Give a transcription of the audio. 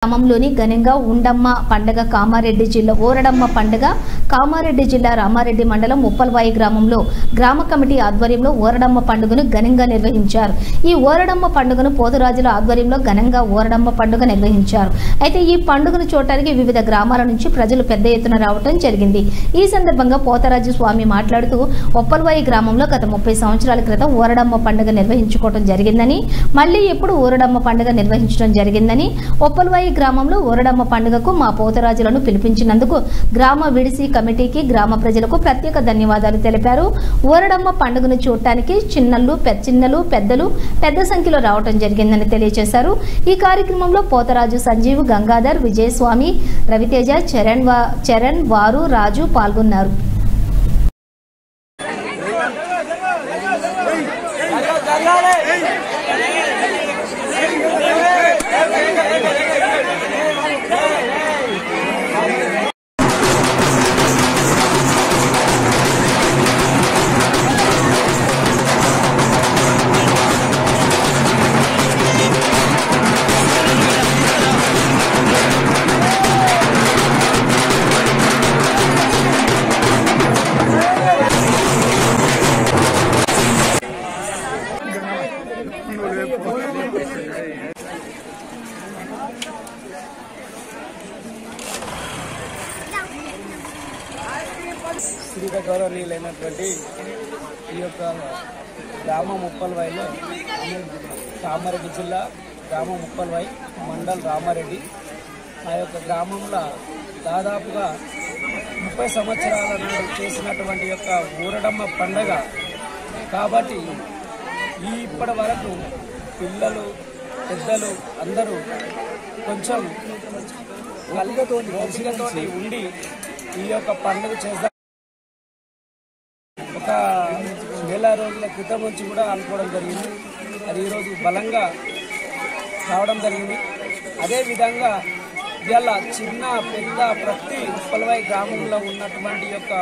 గ్రామంలోని ఘనంగా ఉండమ్మ పండుగ కామారెడ్డి జిల్లా ఓరడమ్మ పండుగ కామారెడ్డి జిల్లా రామారెడ్డి మండలం ఉప్పల్వాయి గ్రామంలో గ్రామ కమిటీ ఆధ్వర్యంలో ఓరడమ్మ పండుగను ఘనంగా నిర్వహించారు. ఈ ఓరడమ్మ పండుగను పోతురాజుల ఆధ్వర్యంలో ఘనంగా ఓరడమ్మ పండుగ నిర్వహించారు. అయితే ఈ పండుగను చూడటానికి వివిధ గ్రామాల నుంచి ప్రజలు పెద్ద ఎత్తున రావడం జరిగింది. ఈ సందర్భంగా పోతరాజు స్వామి మాట్లాడుతూ ఉప్పల్వాయి గ్రామంలో గత 30 సంవత్సరాల క్రితం ఓరడమ్మ పండుగ నిర్వహించుకోవడం జరిగిందని, మళ్ళీ ఇప్పుడు ఓరడమ్మ పండుగ నిర్వహించడం జరిగిందని, ఉప్పల్వాయి గ్రామంలో ఓరడమ్మ పండుగకు మా పోతరాజులను పిలిపించినందుకు గ్రామ విడిసి కమిటీకి గ్రామ ప్రజలకు ప్రత్యేక ధన్యవాదాలు తెలిపారు. ఓరడమ్మ పండుగను చూడటానికి చిన్నలు పెద్దలు పెద్ద సంఖ్యలో రావడం జరిగిందని తెలియజేశారు. ఈ కార్యక్రమంలో పోతరాజు సంజీవ్, గంగాధర్, విజయస్వామి, రవితేజ, చరణ్ వారు, రాజు పాల్గొన్నారు. శ్రీక గౌరవనీయులైనటువంటి ఈ యొక్క గ్రామం ఉప్పల్వాయిలో కామారెడ్డి జిల్లా గ్రామం ఉప్పల్వాయి మండల్ రామారెడ్డి ఆ యొక్క గ్రామంలో దాదాపుగా 30 సంవత్సరాల నుండి చేసినటువంటి యొక్క ఊరడమ్మ పండగ కాబట్టి ఇప్పటి వరకు పిల్లలు పెద్దలు అందరూ కొంచెం కలిసికతో ఉండి ఈ యొక్క పండుగ చేద్దాం. ఒక నెల రోజుల క్రితం నుంచి కూడా అనుకోవడం జరిగింది. అది ఈరోజు బలంగా రావడం జరిగింది. అదేవిధంగా ఇవాళ చిన్న పెద్ద ప్రతి ఉప్పల్వాయి గ్రామంలో ఉన్నటువంటి యొక్క